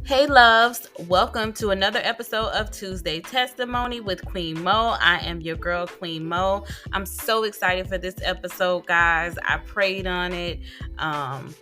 Hey loves, welcome to another episode of Tuesday Testimony with Queen Mo. I am your girl, Queen Mo. I'm so excited for this episode, guys. I prayed on it. Um,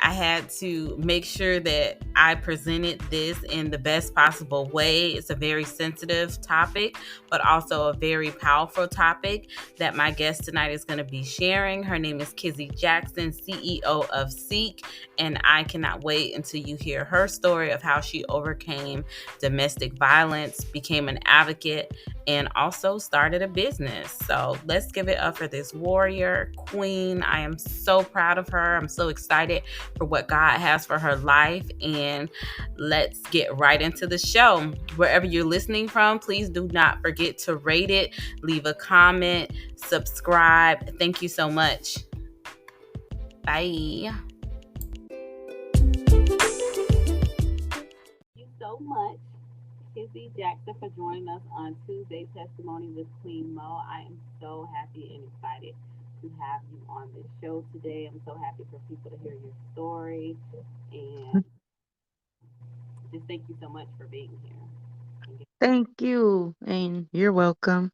I had to make sure that I presented this in the best possible way. It's a very sensitive topic, but also a very powerful topic that my guest tonight is going to be sharing. Her name is Kizzi Jackson, CEO of S.E.E.K, and I cannot wait until you hear her story of how she overcame domestic violence, became an advocate, and also started a business. So let's give it up for this warrior queen. I am so proud of her. I'm so excited for what God has for her life. And let's get right into the show. Wherever you're listening from, please do not forget to rate it, leave a comment, subscribe. Thank you so much. Bye. Thank you so much, Kizzi Jackson, for joining us on Tuesday Testimony with Queen Mo. I am so happy and excited to have you on this show today. I'm so happy for people to hear your story, and just thank you so much for being here. Thank you, and you're welcome.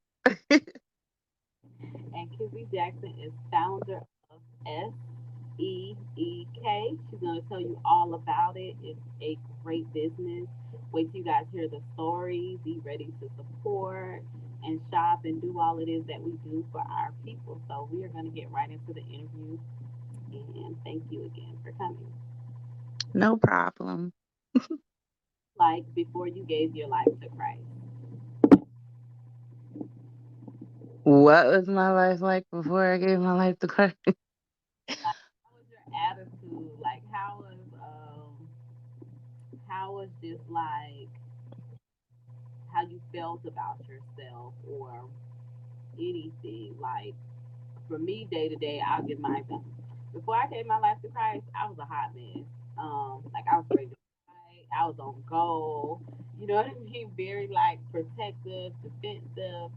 And Kizzi Jackson is founder of S.E.E.K. She's going to tell you all about it. It's a great business. Wait till you guys hear the story. Be ready to support and shop and do all it is that we do for our people. So we are going to get right into the interview. And thank you again for coming. No problem. Like before you gave your life to Christ. What was my life like before I gave my life to Christ? Like, how was your attitude? Like, how was just like how you felt about yourself or anything. Like for me, day to day, I'll give my example. Before I gave my life to Christ, I was a hot mess. Like I was ready to fight. I was on go. You know what I mean? Very like protective, defensive.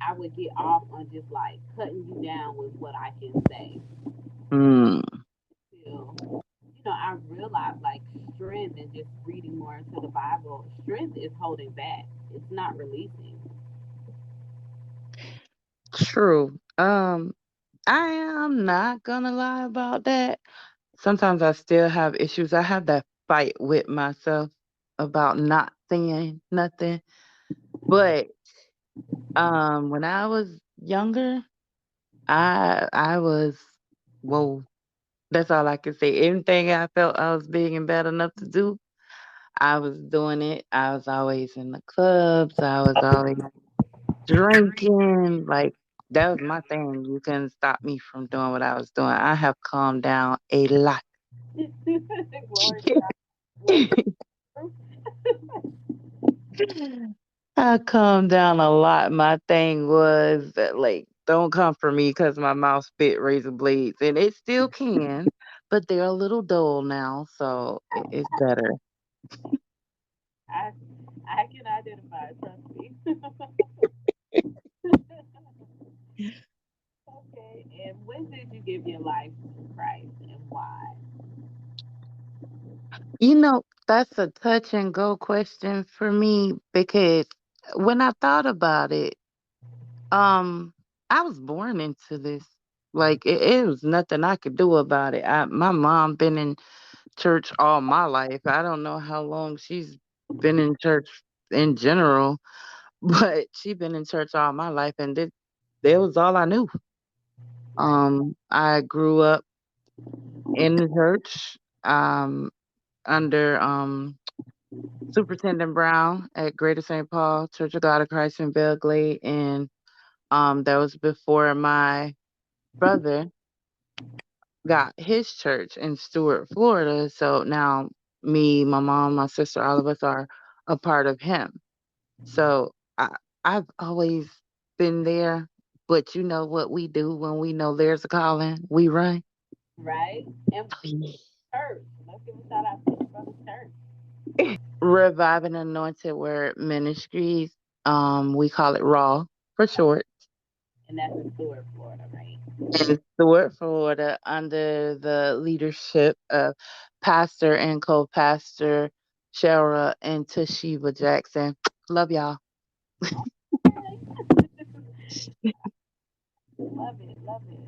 I would get off on just like cutting you down with what I can say. Mm, Till I realized like strength and just reading more into the Bible, strength is holding back. It's not releasing. true. I am not gonna lie about that. Sometimes I still have issues. I have that fight with myself about not saying nothing. But when I was younger, I was whoa. That's all I can say. Anything I felt I was big and bad enough to do, I was doing it. I was always in the clubs. I was always drinking. Like, that was my thing. You couldn't stop me from doing what I was doing. I have calmed down a lot. Glory to God. What I calmed down a lot. My thing was that, like, don't come for me because my mouth spit razor blades, and it still can, but they're a little dull now, so it's better. I I can identify, trust me. Okay. And when did you give your life to Christ and why? That's a touch and go question for me because when I thought about it, um, I was born into this. Like it was nothing I could do about it. My mom been in church all my life. I don't know how long she's been in church in general, but she been in church all my life, and that was all I knew. Right. I grew up in the church, under Superintendent Brown at Greater St. Paul Church of God of Christ in Belglade, and that was before my brother got his church in Stewart, Florida. So now me, my mom, my sister, all of us are a part of him. So I've always been there. But you know what we do when we know there's a calling? We run. Right. And church. Let's give a shout out to the brother church. Revive and Anointed Word Ministries. We call it Raw for short. And that's in Stewart, Florida, right? In Stewart, Florida, under the leadership of Pastor and co-pastor Shara and Toshiba Jackson. Love y'all. Okay. Love it, love it.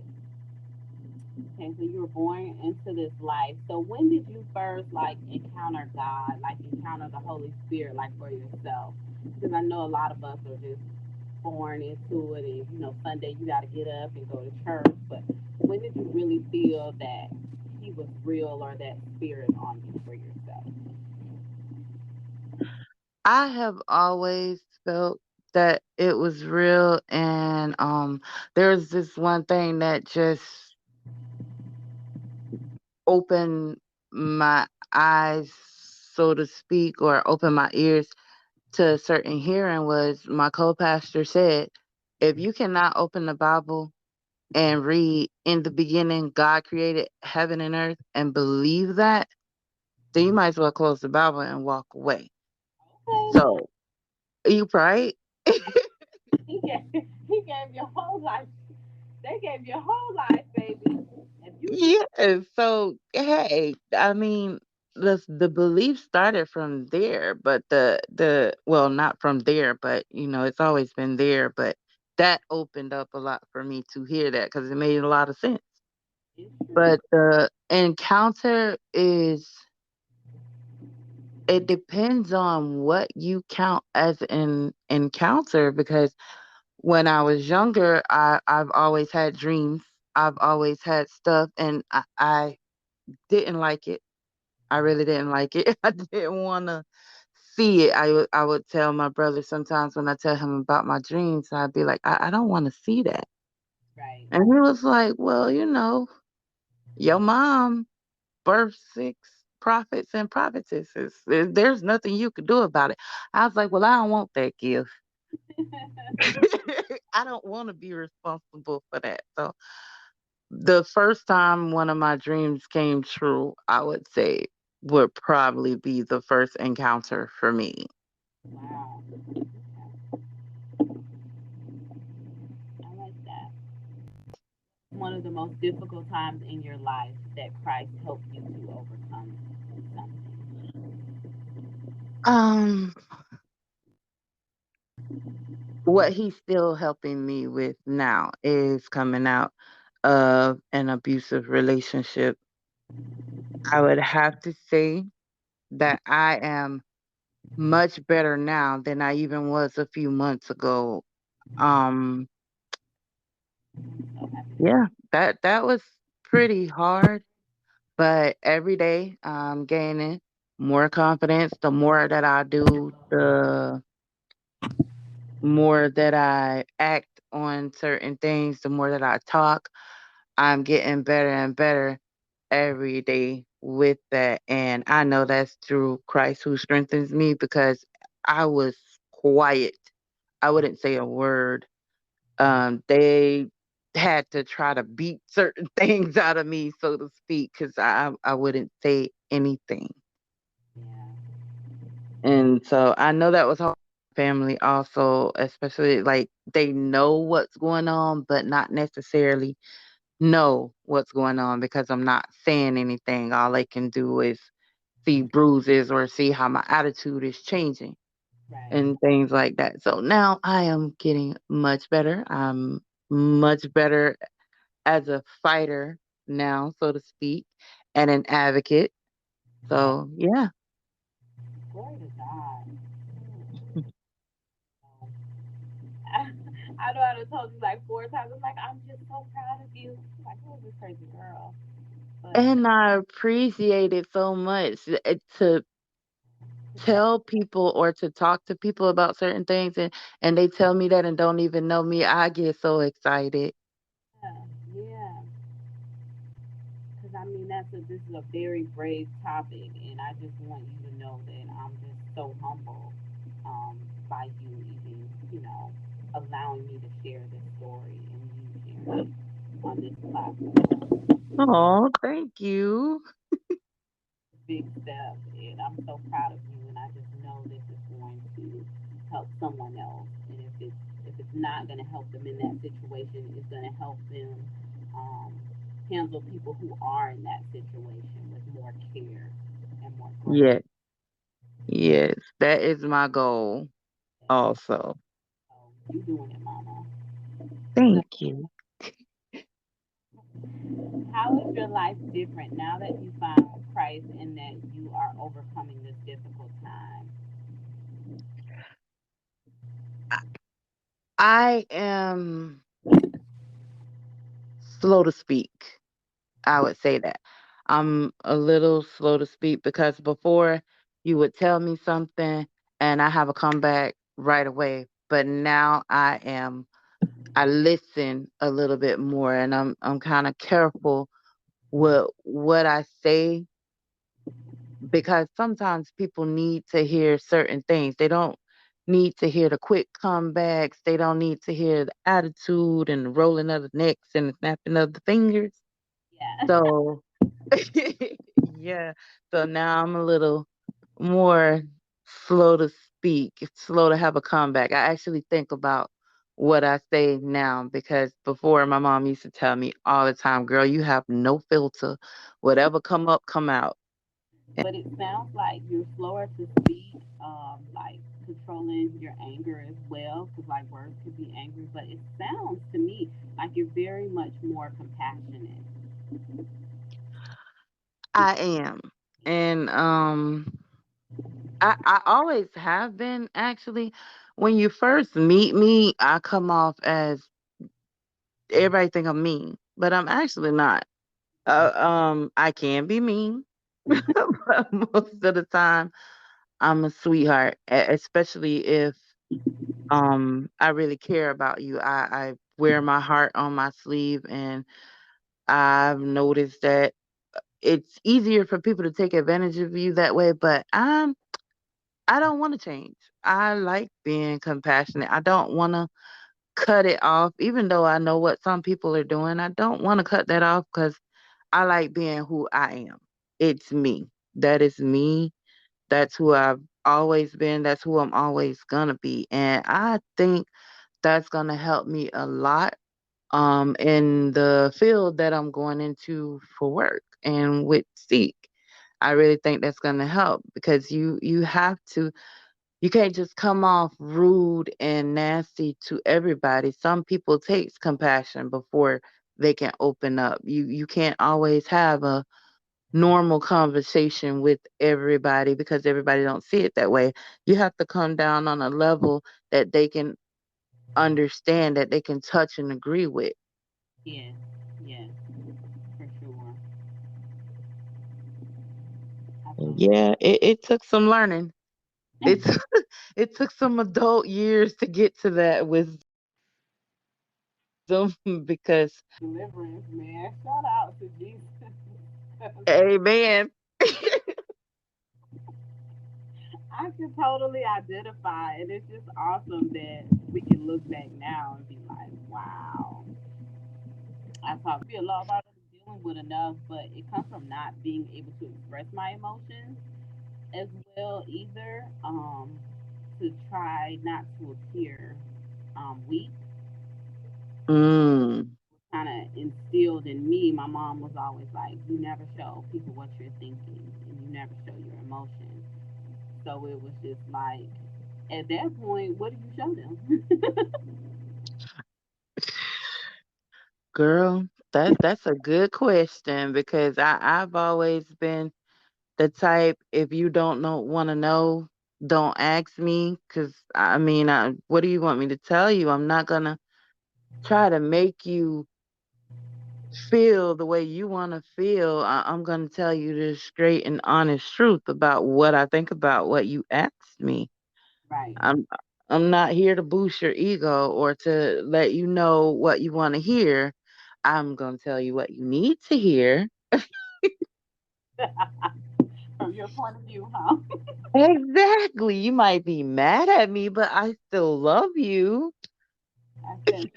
Okay, so you were born into this life. So when did you first like encounter God, like encounter the Holy Spirit, like for yourself? Because I know a lot of us are just born into it, and Sunday you got to get up and go to church. But when did you really feel that He was real or that Spirit on you for yourself? I have always felt that it was real, and there's this one thing that just opened my eyes, so to speak, or opened my ears to a certain hearing was my co-pastor said, if you cannot open the Bible and read in the beginning God created heaven and earth and believe that, then you might as well close the Bible and walk away. Okay, So you right? he gave your whole life. They gave your whole life, baby. If you can, Yeah. So hey, I mean, the belief started from there, but the well, not from there, but it's always been there. But that opened up a lot for me to hear that because it made a lot of sense. it's true. But the encounter is it depends on what you count as an encounter because when I was younger, I've always had dreams. I've always had stuff, and I didn't like it. I really didn't like it. I didn't want to see it. I would tell my brother sometimes when I tell him about my dreams, I'd be like, I don't want to see that. Right. And he was like, well, your mom birthed six prophets and prophetesses. There's nothing you could do about it. I was like, well, I don't want that gift. I don't want to be responsible for that. So the first time one of my dreams came true, I would say would probably be the first encounter for me. Wow. I like that. One of the most difficult times in your life that Christ helped you to overcome something. Um, what he's still helping me with now is coming out of an abusive relationship. I would have to say that I am much better now than I even was a few months ago. Um, So happy to yeah, that was pretty hard, but every day I'm gaining more confidence. The more that I do, the more that I act on certain things, the more that I talk, I'm getting better and better every day with that. And I know that's through Christ who strengthens me because I was quiet. I wouldn't say a word. They had to try to beat certain things out of me, so to speak, because I wouldn't say anything. yeah. And so I know that was hard. Family also, especially like they know what's going on, but not necessarily know what's going on because I'm not saying anything. All they can do is see bruises or see how my attitude is changing Right. and things like that. So now I am getting much better. I'm much better as a fighter now, so to speak, and an advocate. Yeah. So yeah. Glory to God. I, I know I done told you like 4 times. I'm like, I'm just so proud of you. Like, who's this crazy girl? But And I appreciate it so much to that, tell people or to talk to people about certain things and they tell me that and don't even know me. I get so excited. yeah, yeah. Because I mean, this is a very brave topic, and I just want you to know that I'm just so humble by you even, allowing me to share this story and you sharing it on this platform. Oh, thank you. Big step, and I'm so proud of you. And I just know this is going to help someone else. And if it's not going to help them in that situation, it's going to help them um, handle people who are in that situation with more care and more grace. Yes. Yes, that is my goal also. Oh, you doing it, Mama. So, Thank you. how is your life different now that you found Christ and that you are overcoming this difficult time? I am slow to speak. I would say that. I'm a little slow to speak because before you would tell me something and I have a comeback right away. But now I listen a little bit more and I'm kind of careful with what I say because sometimes people need to hear certain things. They don't need to hear the quick comebacks. They don't need to hear the attitude and the rolling of the necks and the snapping of the fingers. Yeah. So yeah. So now I'm a little more slow to speak, slow to have a comeback. I actually think about what I say now because before my mom used to tell me all the time, girl, you have no filter. Whatever come up, come out. But it sounds like you're slower to speak, like controlling your anger as well, because like words could be angry. But it sounds to me like you're very much more compassionate. I am. And I always have been actually. When you first meet me, I come off as everybody think I'm mean, but I'm actually not. I can be mean, but most of the time I'm a sweetheart, especially if I really care about you. I wear my heart on my sleeve, and I've noticed that it's easier for people to take advantage of you that way. But I don't want to change. I like being compassionate. I don't want to cut it off, even though I know what some people are doing. I don't want to cut that off because I like being who I am. It's me. That is me. That's who I've always been. That's who I'm always gonna be. And I think that's gonna help me a lot in the field that I'm going into for work and with Seek. I really think that's gonna help because you have to you can't just come off rude and nasty to everybody. Some people takes compassion before they can open up. You can't always have a normal conversation with everybody because everybody don't see it that way. You have to come down on a level that they can understand, that they can touch and agree with. Yes, yes, for sure. I totally. Yeah, it took some learning. It's it took some adult years to get to that wisdom because Deliverance, man. Shout out to Jesus. amen. I can totally identify, and it's just awesome that we can look back now and be like, wow. I talk be a lot about dealing with enough, but it comes from not being able to express my emotions as well either. To try not to appear weak, Mm. kind of instilled in me. My mom was always like, "You never show people what you're thinking, and you never show your emotions." So it was just like, at that point, what do you show them? Girl, that's a good question because I've always been the type, if you don't know want to know, don't ask me cuz I mean, what do you want me to tell you? I'm not going to try to make you feel the way you want to feel. I'm going to tell you the straight and honest truth about what I think about what you asked me. Right. I'm I'm not here to boost your ego or to let you know what you want to hear. I'm going to tell you what you need to hear. From your point of view, huh? Exactly. You might be mad at me, but I still love you. I said,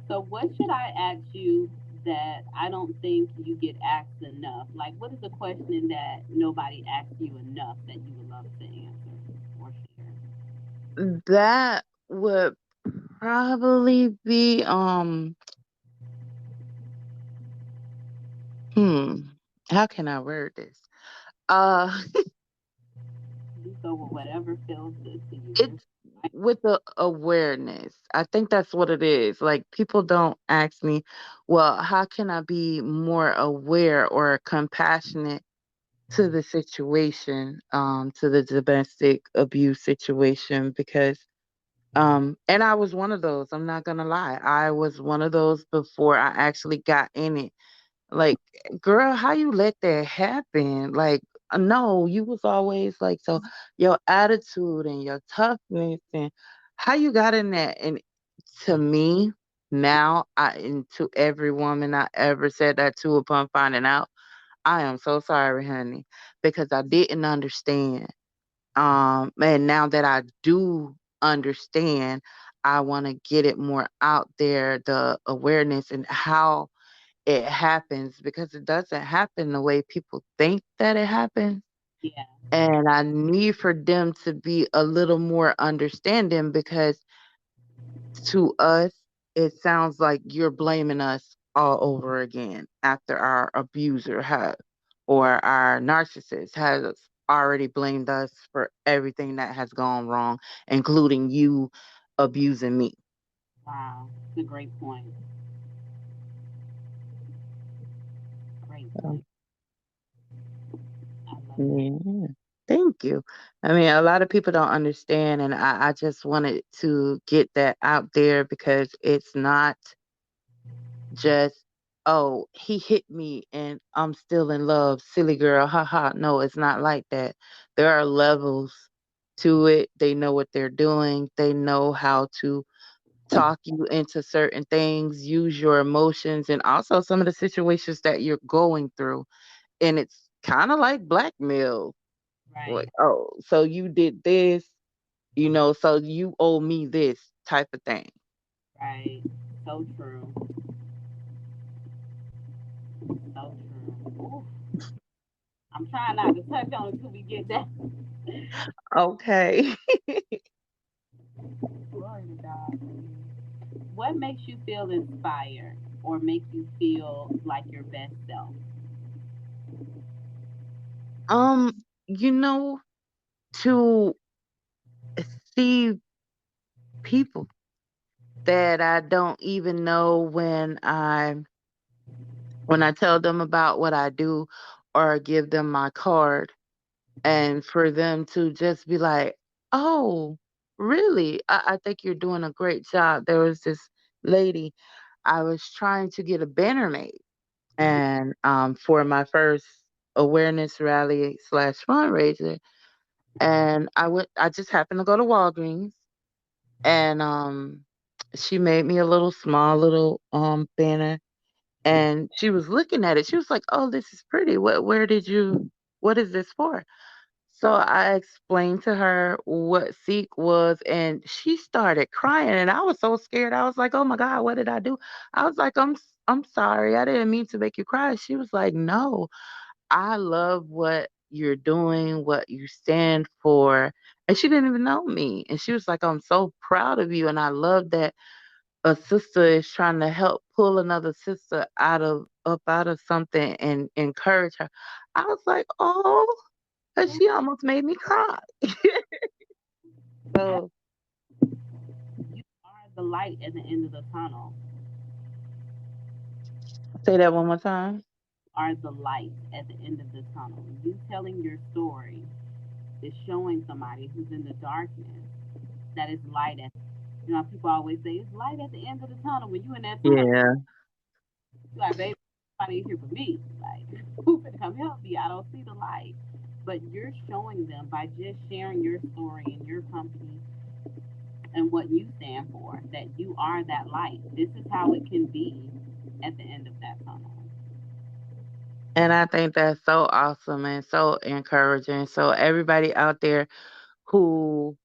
so what should I ask you that I don't think you get asked enough? Like, what is a question that nobody asks you enough that you would love to answer or share? That would probably be hmm. How can I word this? Uh, You go with whatever feels good to you. There's it's with the awareness. I think that's what it is. Like people don't ask me, well, how can I be more aware or compassionate to the situation, to the domestic abuse situation? Because and I was one of those. I'm not gonna lie. I was one of those before I actually got in it. Like, girl, how you let that happen? Like, no, you was always like, so your attitude and your toughness and how you got in that. And to me, now, and to every woman I ever said that to upon finding out, I am so sorry, honey, because I didn't understand. And now that I do understand, I want to get it more out there, the awareness and how it happens because it doesn't happen the way people think that it happens. yeah, And I need for them to be a little more understanding because to us, it sounds like you're blaming us all over again after our abuser has or our narcissist has already blamed us for everything that has gone wrong, including you abusing me. wow, it's a great point. Great So, point. I love that. yeah. Thank you. I mean, a lot of people don't understand, and I just wanted to get that out there because it's not just, oh, he hit me and I'm still in love, silly girl, haha. No, it's not like that. There are levels to it. They know what they're doing, they know how to talk you into certain things, use your emotions, and also some of the situations that you're going through. And it's kind of like blackmail. Right, Like, oh, so you did this, so you owe me this type of thing. right. So true. So true. Ooh, I'm trying not to touch on it till we get that. Okay. Glory to God. What makes you feel inspired or make you feel like your best self? um, you know, to see people that I don't even know when I tell them about what I do or give them my card and for them to just be like, "Oh, really? I think you're doing a great job." There was this lady I was trying to get a banner made and for my first awareness rally slash fundraiser and I just happened to go to Walgreens and she made me a little small little banner and she was looking at it. She was like, "Oh, this is pretty. What is this for?" So I explained to her what S.E.E.K was and she started crying and I was so scared. I was like, "Oh my God, what did I do?" I was like, I'm sorry. I didn't mean to make you cry." She was like, "No, I love what you're doing, what you stand for." And she didn't even know me. And she was like, "I'm so proud of you. And I love that a sister is trying to help pull another sister out of something and encourage her." I was like, "Oh," and she almost made me cry. Yes, So you are the light at the end of the tunnel. say that one more time. Are the light at the end of the tunnel. You telling your story is showing somebody who's in the darkness that it's light at. You know, people always say it's light at the end of the tunnel. When you in that tunnel, Yeah. you're like, baby, somebody here for me. Like, who can come help me? I don't see the light. But you're showing them by just sharing your story and your company and what you stand for that you are that light. This is how it can be at the end of that tunnel. And I think that's so awesome and so encouraging. So everybody out there who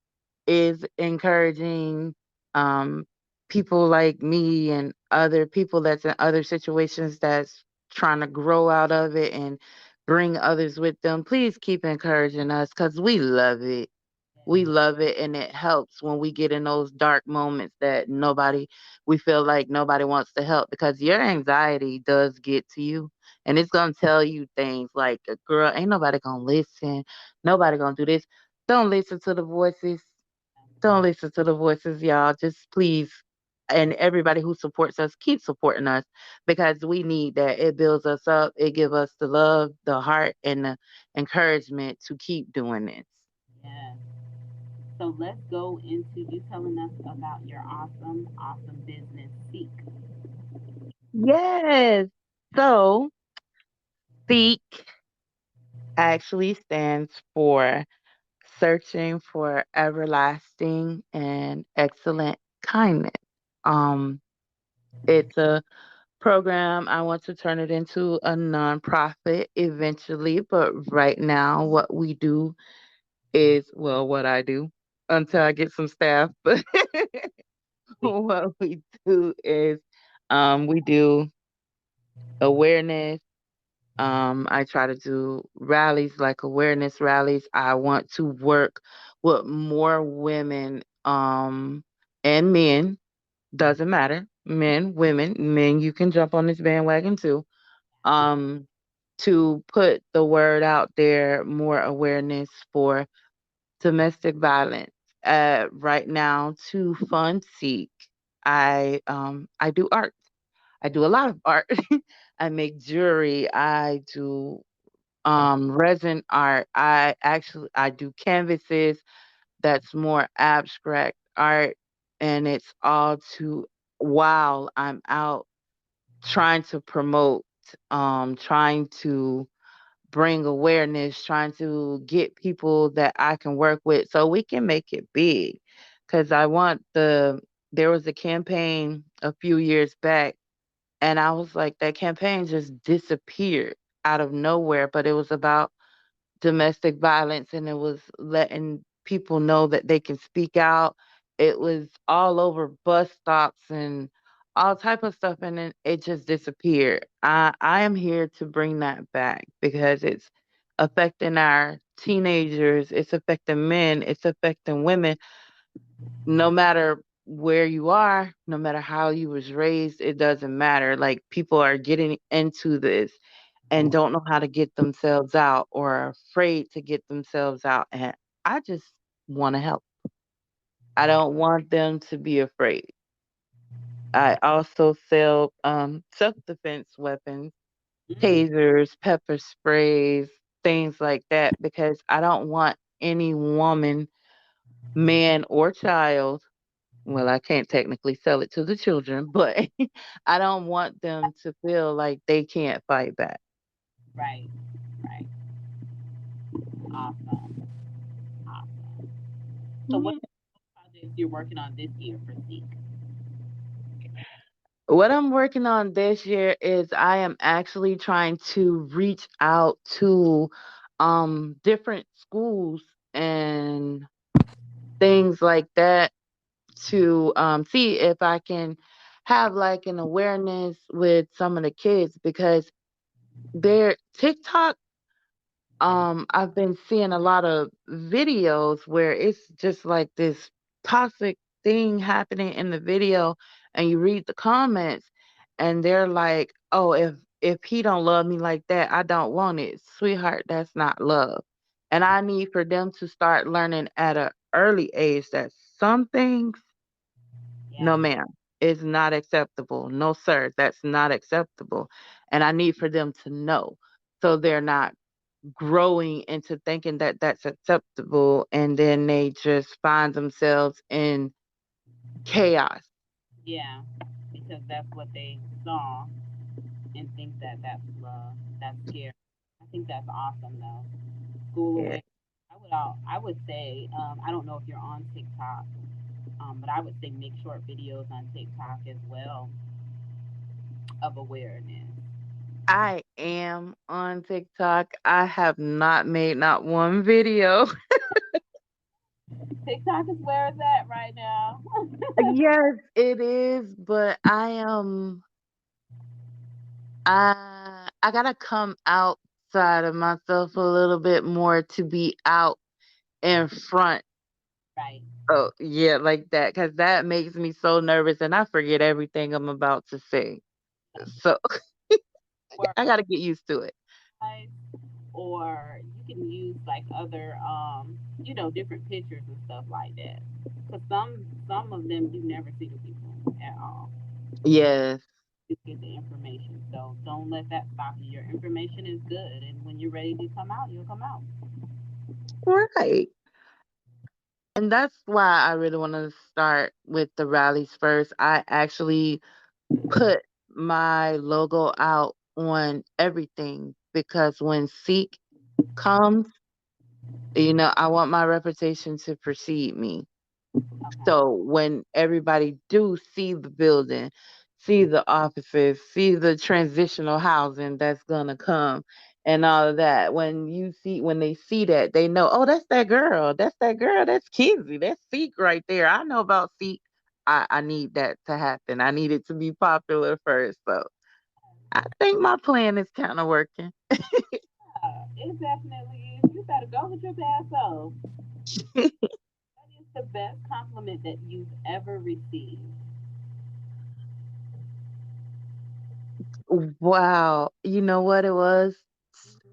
is encouraging um, people like me and other people that's in other situations that's trying to grow out of it and bring others with them. Please keep encouraging us because we love it. We Yeah. love it and it helps when we get in those dark moments that we feel like nobody wants to help because your anxiety does get to you and it's gonna tell you things like, "Girl, ain't nobody gonna listen. Nobody gonna do this." Don't listen to the voices. Don't listen to the voices, y'all. Just please, and everybody who supports us, keep supporting us because we need that. It builds us up. It gives us the love, the heart, and the encouragement to keep doing this. Yes. So let's go into you telling us about your awesome, awesome business, Seek. Yes. So, SEEK actually stands for Searching for Everlasting and Excellent Kindness. Um, it's a program. I want to turn it into a nonprofit eventually, but right now, what we do is, well, what I do until I get some staff, but what we do is we do awareness. I try to do rallies like awareness rallies. I want to work with more women and men. Doesn't matter. Men, women, men, you can jump on this bandwagon too. Um, to put the word out there, more awareness for domestic violence. Right now, to fund Seek, I do art. I do a lot of art. I make jewelry. I do resin art. I do canvases. That's more abstract art, and it's all to while I'm out trying to promote, trying to bring awareness, trying to get people that I can work with so we can make it big. Cause there was a campaign a few years back, and I was like, that campaign just disappeared out of nowhere, but it was about domestic violence, and it was letting people know that they can speak out. It was all over bus stops and all type of stuff, and then it just disappeared. I am here to bring that back because it's affecting our teenagers, it's affecting men, it's affecting women. No matter where you are, no matter how you was raised, it doesn't matter. Like, people are getting into this and don't know how to get themselves out or are afraid to get themselves out. And I just want to help. I don't want them to be afraid. I also sell self defense weapons, Mm, tasers, pepper sprays, things like that, because I don't want any woman, man, or child. Well, I can't technically sell it to the children, but I don't want them to feel like they can't fight back. right, right. Awesome, awesome. So, what projects you're working on this year for Seek? What I'm working on this year is I am actually trying to reach out to different schools and things like that to see if I can have like an awareness with some of the kids because their TikTok, I've been seeing a lot of videos where it's just like this toxic thing happening in the video, and you read the comments and they're like, "Oh, if he don't love me like that, I don't want it." Sweetheart, that's not love. And I need for them to start learning at an early age that some things, no Yeah, ma'am, is not acceptable. No sir, that's not acceptable. And I need for them to know so they're not growing into thinking that that's acceptable, and then they just find themselves in chaos. yeah, because that's what they saw and think that that's love. That's scary. I think that's awesome though. School Yeah. away. I would say I don't know if you're on TikTok, but I would say make short videos on TikTok as well of awareness. I am on TikTok. I have not made not one video. TikTok is where it's at right now. Yes, it is, but I gotta come outside of myself a little bit more to be out in front. Right. Oh, yeah, like that, because that makes me so nervous and I forget everything I'm about to say. So or I gotta get used to it. eyes, or you can use like other different pictures and stuff like that. Cause some of them you never see the people at all. Yes. You get the information. So don't let that stop you. Your information is good, and when you're ready to come out, you'll come out. Right. And that's why I really want to start with the rallies first. I actually put my logo out on everything because when Seek comes, I want my reputation to precede me. Okay. So when everybody do see the building, see the offices, see the transitional housing that's gonna come and all of that, when they see that, they know, oh, that's that girl. That's that girl. That's Kizzy. That's Seek right there. I know about Seek. I need that to happen. I need it to be popular first. So I think my plan is kind of working. It definitely is. You better go with your bad self. That is the best compliment that you've ever received. Wow. You know what it was?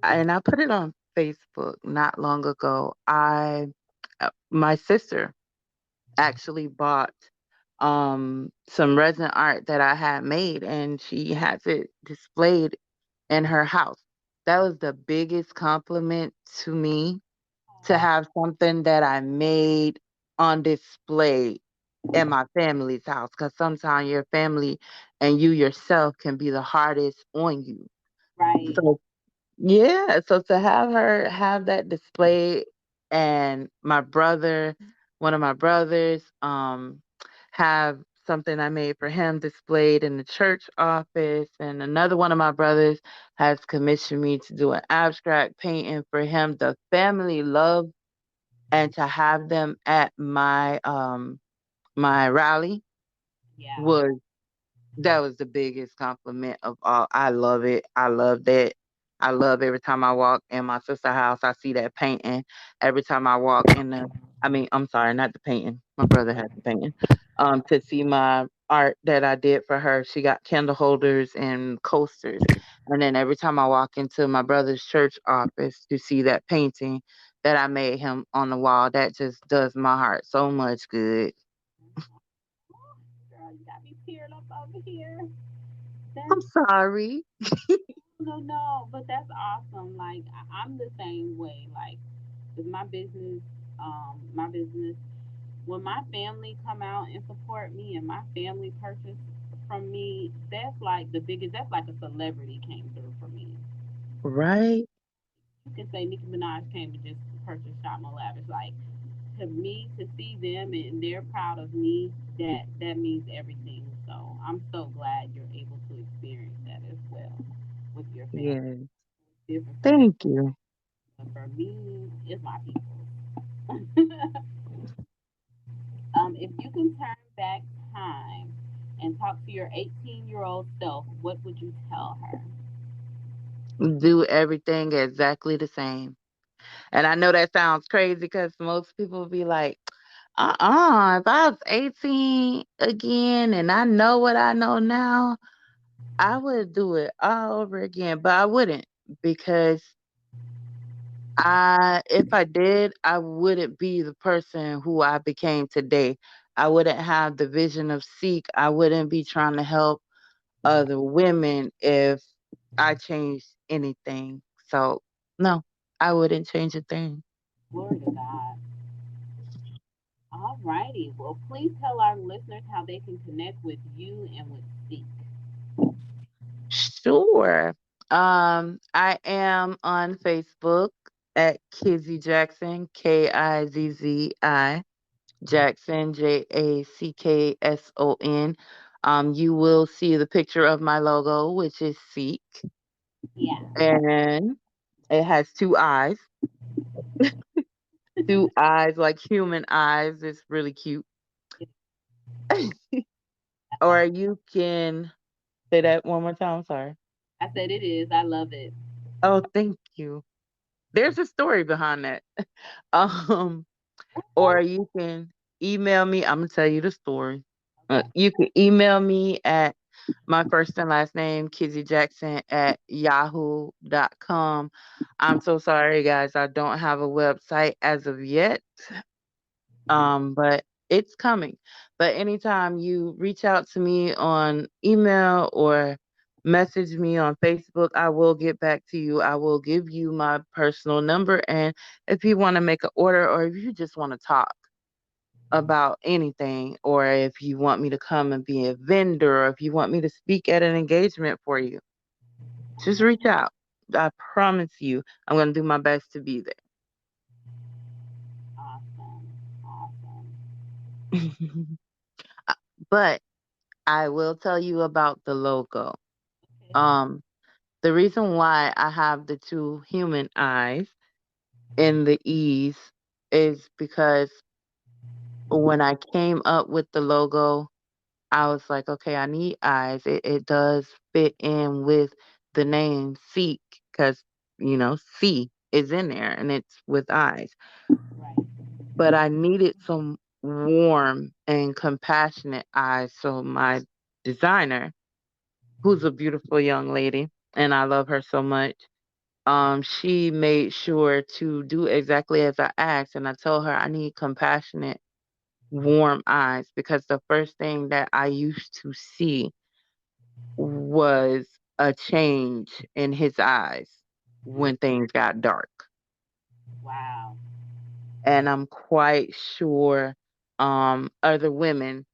And I put it on Facebook not long ago. My sister actually bought some resin art that I had made and she has it displayed in her house. That was the biggest compliment to me, to Oh, have something that I made on display in my family's house, because sometimes your family and you yourself can be the hardest on you. right. So yeah, so to have her have that display, and one of my brothers, have something I made for him displayed in the church office, and another one of my brothers has commissioned me to do an abstract painting for him. The family love, and to have them at my rally Yeah. was that was the biggest compliment of all. I love it. I love that. I love every time I walk in my sister's house, I see that painting. Every time I walk in I'm sorry, not the painting. My brother has the painting. To see my art that I did for her, she got candle holders and coasters. And then every time I walk into my brother's church office to see that painting that I made him on the wall, that just does my heart so much good. Girl, you got me teared up over here. I'm That's sorry. no, but that's awesome. Like I'm the same way. Like with my business, when my family come out and support me and my family purchase from me, that's like the biggest. That's like a celebrity came through for me. Right? You can say Nicki Minaj came to just purchase Shop Mo Lavish. Like to me, to see them and they're proud of me, that means everything. So I'm so glad you're able to experience that as well with your family. Yeah. Different for everyone, Thank you. but for me, it's my people. If you can turn back time and talk to your 18-year-old self, what would you tell her? Do everything exactly the same. And I know that sounds crazy because most people be like, if I was 18 again and I know what I know now, I would do it all over again. But I wouldn't, because if I did, I wouldn't be the person who I became today. I wouldn't have the vision of Seek. I wouldn't be trying to help other women if I changed anything. So no, I wouldn't change a thing. Glory to God. All righty. Well, please tell our listeners how they can connect with you and with Seek. Sure. I am on Facebook at Kizzy Jackson, Kizzi Jackson, Jackson. You will see the picture of my logo, which is Seek, Yeah. and it has two eyes like human eyes. It's really cute. I love Or it. you can say that one more time. Sorry. I said it is. I love it. Oh, thank you. There's a story behind that. Um, or Okay. you can email me. I'm gonna tell you the story. You can email me at My first and last name, Kizzy Jackson at yahoo.com. I'm so sorry, guys. I don't have a website as of yet, but it's coming. But anytime you reach out to me on email or message me on Facebook, I will get back to you. I will give you my personal number. And if you want to make an order or if you just want to talk about anything, or if you want me to come and be a vendor, or if you want me to speak at an engagement for you, just reach out. I promise you, I'm going to do my best to be Awesome. Awesome. there. But I will tell you about the logo. Okay. Um, the reason why I have the two human eyes in the E's is because when I came up with the logo, I was like, okay, I need eyes. It does fit in with the name Seek because, C is in there and it's with eyes. Right. But I needed some warm and compassionate eyes. So my designer, who's a beautiful young lady, and I love her so much, she made sure to do exactly as I asked. And I told her I need compassionate, warm eyes because the first thing that I used to see was a change in his eyes when things got dark. Wow. And I'm quite sure other women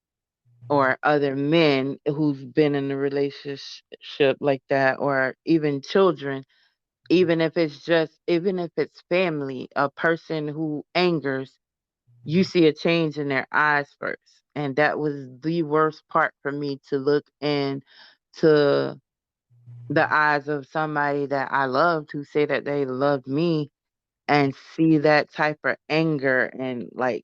or other men who's been in a relationship like that, or even children, even if it's family, a person who angers, you see a change in their eyes first. And that was the worst part for me, to look into the eyes of somebody that I loved, who say that they loved me, and see that type of anger and like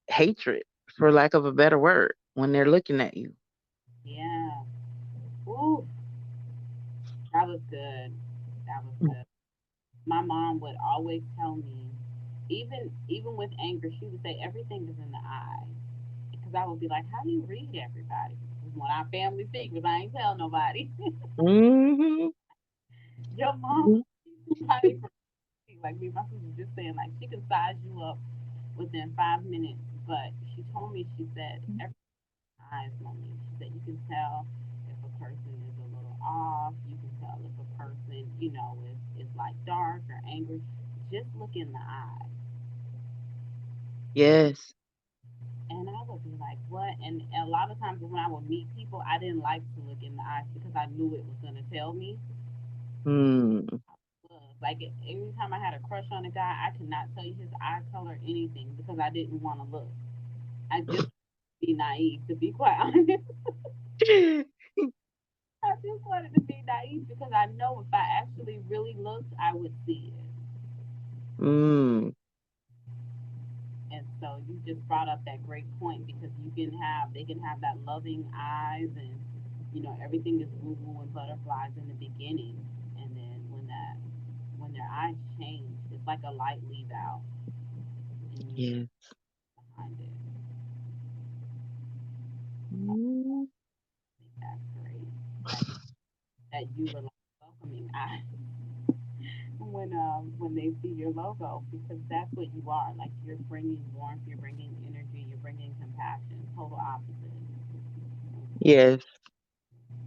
hatred, for lack of a better word, when they're looking at you. Yeah. Ooh, that was good. That was good. My mom would always tell me, even with anger, she would say everything is in the eyes. Because I would be like, how do you read everybody? This is one of our family secrets. I ain't tell nobody. Hmm. Your mom, somebody for like me, my sister just saying like she can size you up within 5 minutes. But she told me, she said every eyes mommy. She said you can tell if a person is a little off. You can tell if a person, is like dark or angry. Just look in the eyes. Yes. And I would be like, what? And a lot of times when I would meet people, I didn't like to look in the eyes because I knew it was going to tell me. Hmm. Like every time I had a crush on a guy, I could not tell you his eye color or anything because I didn't want to look. I just be naive, to be quite honest. I just wanted to be naive because I know if I actually really looked, I would see it. Mm. And so you just brought up that great point because they can have that loving eyes and, everything is woo woo and butterflies in the beginning. And then when their eyes change, it's like a light leave out and you Yeah. behind it. So I Mm. think that's great that, that you were like welcoming eyes when they see your logo because that's what you are. Like you're bringing warmth, you're bringing energy, you're bringing compassion. Total opposite Yes.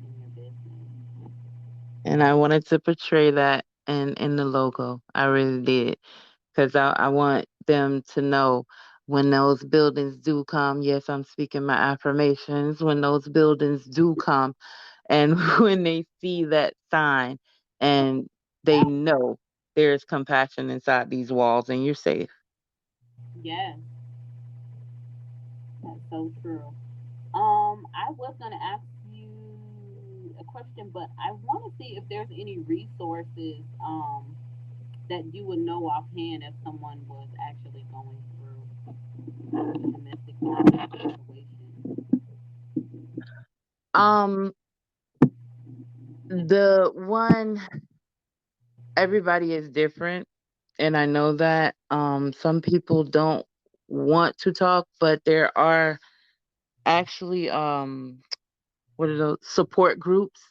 in your business. And I wanted to portray that in the logo. I really did. Because I want them to know when those buildings do come. Yes, I'm speaking my affirmations. When those buildings do come, and when they see that sign, and they know there's compassion inside these walls, and you're safe. Yes, that's so true. I was gonna ask you a question, but I want to see if there's any resources that you would know offhand if someone was actually going through a domestic violence situation. Um, the one, everybody is different, and I know that. Some people don't want to talk, but there are actually what are those support groups.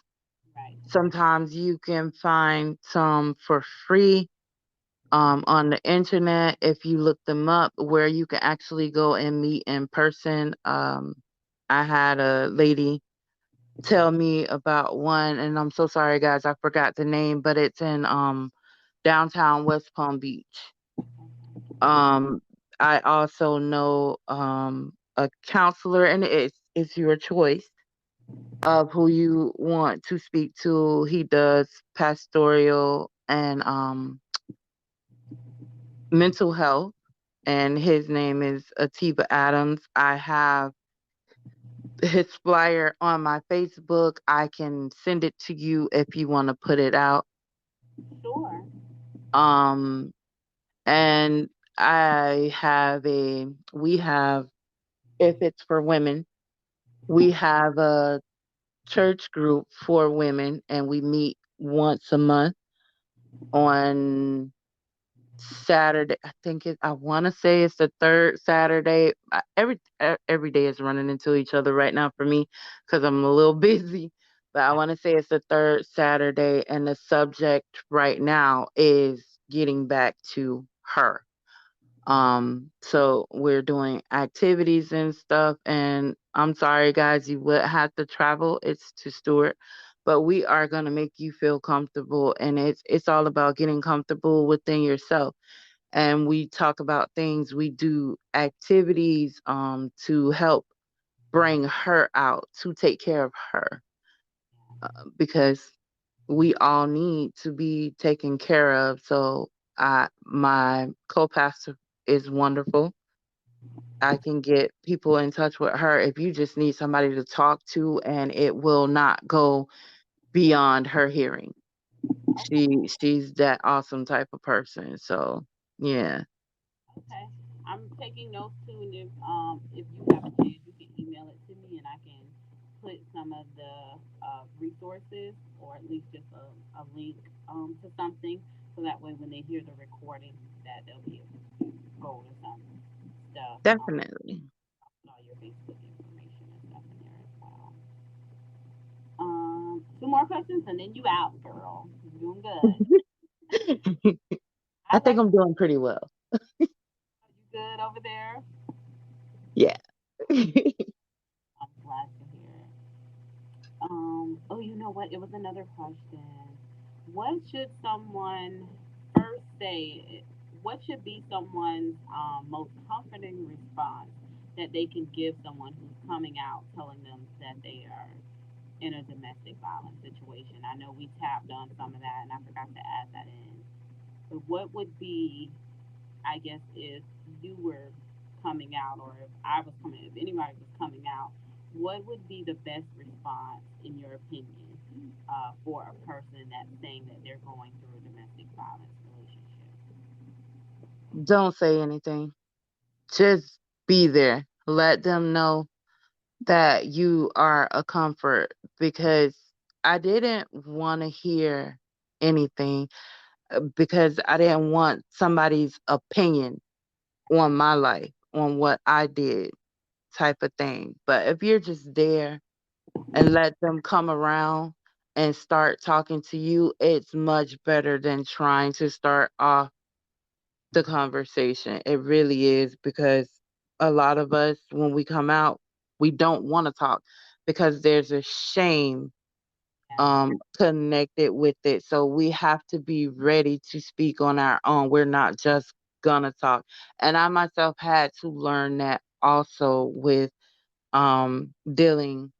Right. Sometimes you can find some for free on the internet if you look them up, where you can actually go and meet in person. I had a lady tell me about one, and I'm so sorry, guys, I forgot the name, but it's in downtown West Palm Beach. Um, I also know a counselor, and it's your choice of who you want to speak to. He does pastoral and mental health, and his name is Atiba Adams. I have his flyer on my Facebook. I can send it to you if you want to put it out. Sure. Um, and we have, if it's for women, we have a church group for women, and we meet once a month on Saturday. I think I want to say it's the third Saturday. Every day is running into each other right now for me because I'm a little busy. But I want to say it's the third Saturday, and the subject right now is getting back to her. So we're doing activities and stuff, and I'm sorry guys, you would have to travel. It's to Stewart, but we are gonna make you feel comfortable, and it's all about getting comfortable within yourself. And we talk about things, we do activities to help bring her out, to take care of her, because we all need to be taken care of. So my co-pastor is wonderful. I can get people in touch with her if you just need somebody to talk to, and it will not go beyond her hearing. She's that awesome type of person. So yeah, Okay. I'm taking notes too, and if you have a chance, you can email it to me, and I can put some of the resources, or at least just a link to something, so that way when they hear the recording, that they'll be able to go to some stuff. definitely. Put all your Facebook information and stuff in there as well. Two more questions, and then you out, girl. You're doing good. I I think like I'm doing pretty well. you good over there. Yeah. I'm glad to hear it. Oh, you know what? It was another question. What should someone first say? What should be someone's most comforting response that they can give someone who's coming out telling them that they are in a domestic violence situation? I know we tapped on some of that and I forgot to add that in. But what would be, I guess, if you were coming out, or if I was coming, if anybody was coming out, what would be the best response, in your opinion, for a person that's saying that they're going through a domestic violence relationship? Don't say anything. Just be there. Let them know that you are a comfort, because I didn't want to hear anything, because I didn't want somebody's opinion on my life, on what I did, type of thing. But if you're just there and let them come around and start talking to you, it's much better than trying to start off the conversation. It really is, because a lot of us, when we come out, we don't want to talk because there's a shame Yeah, connected with it. So we have to be ready to speak on our own. We're not just gonna talk. And I myself had to learn that also with dealing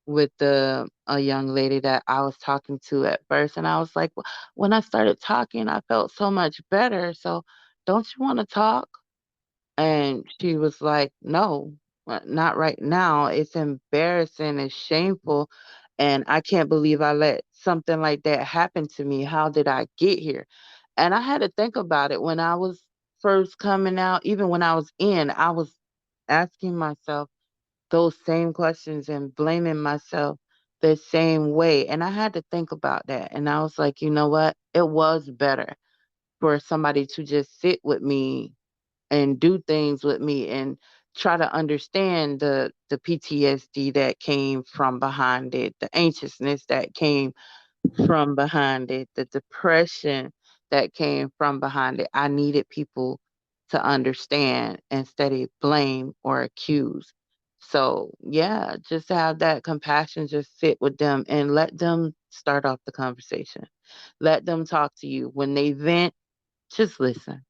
with the a young lady that I was talking to at first, and I was like, When I started talking, I felt so much better. So don't you want to talk?" And she was like, "No, not right now. It's embarrassing, it's shameful, and I can't believe I let something like that happen to me. How did I get here?" And I had to think about it. When I was first coming out, even when I was in, I was asking myself those same questions and blaming myself the same way. And I had to think about that. And I was like, you know what? It was better for somebody to just sit with me and do things with me and try to understand the PTSD that came from behind it, the anxiousness that came from behind it, the depression that came from behind it. I needed people to understand instead of blame or accuse. So, yeah, just have that compassion, just sit with them and let them start off the conversation. Let them talk to you. When they vent, just listen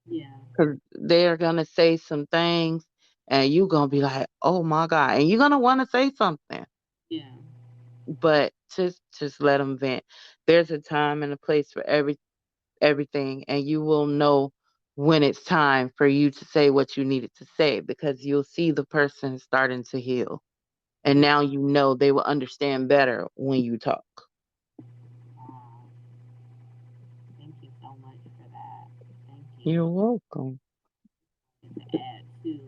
Yeah. because they're going to say some things and you're going to be like, oh my God. And you're going to want to say something, Yeah. but just let them vent. There's a time and a place for everything, and you will know when it's time for you to say what you needed to say because you'll see the person starting to heal. And now you know they will understand better when you talk. Um, thank you so much for that. Thank you. You're welcome. And to add to,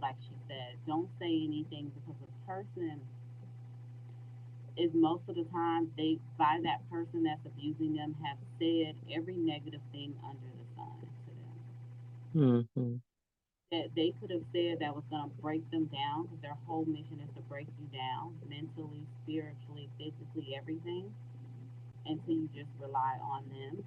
like she said, don't say anything because a person is most of the time they by that person that's abusing them have said every negative thing under the sun to them Hmm. that they could have said that was going to break them down because their whole mission is to break you down mentally, spiritually, physically, everything until you just rely on them.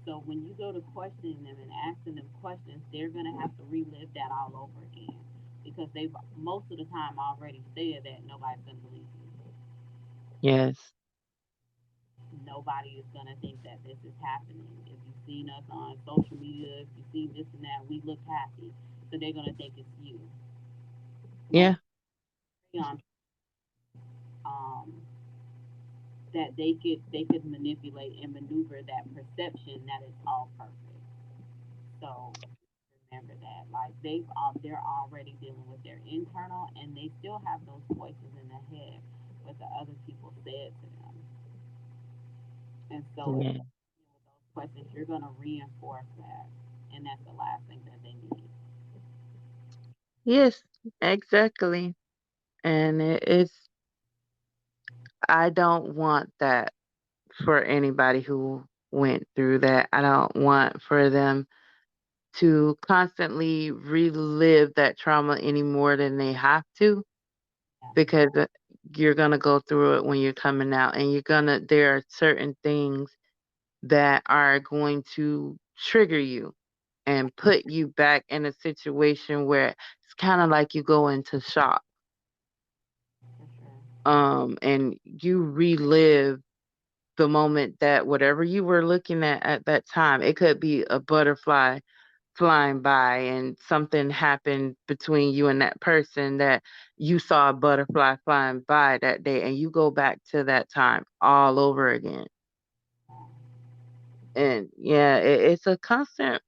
So when you go to questioning them and asking them questions, they're going to have to relive that all over again because they've most of the time already said that nobody's going to believe you. Yes. Nobody is going to think that this is happening. If you've seen us on social media, if you've seen this and that, we look happy. So they're going to think it's you. Yeah. Most on um, that they could manipulate and maneuver that perception that it's all perfect. So remember that, like they're already dealing with their internal, and they still have those voices in their head what the other people said to them. And so if Yeah. you with those questions, you're going to reinforce that, and that's the last thing that they need. Yes, exactly. And I don't want that for anybody who went through that. I don't want for them to constantly relive that trauma any more than they have to Yeah, because you're going to go through it when you're coming out and there are certain things that are going to trigger you and put you back in a situation where it's kind of like you go into shock for sure. and you relive the moment that whatever you were looking at that time. It could be a butterfly flying by and something happened between you and that person that you saw a butterfly flying by that day and you go back to that time all over again. And yeah, it's a constant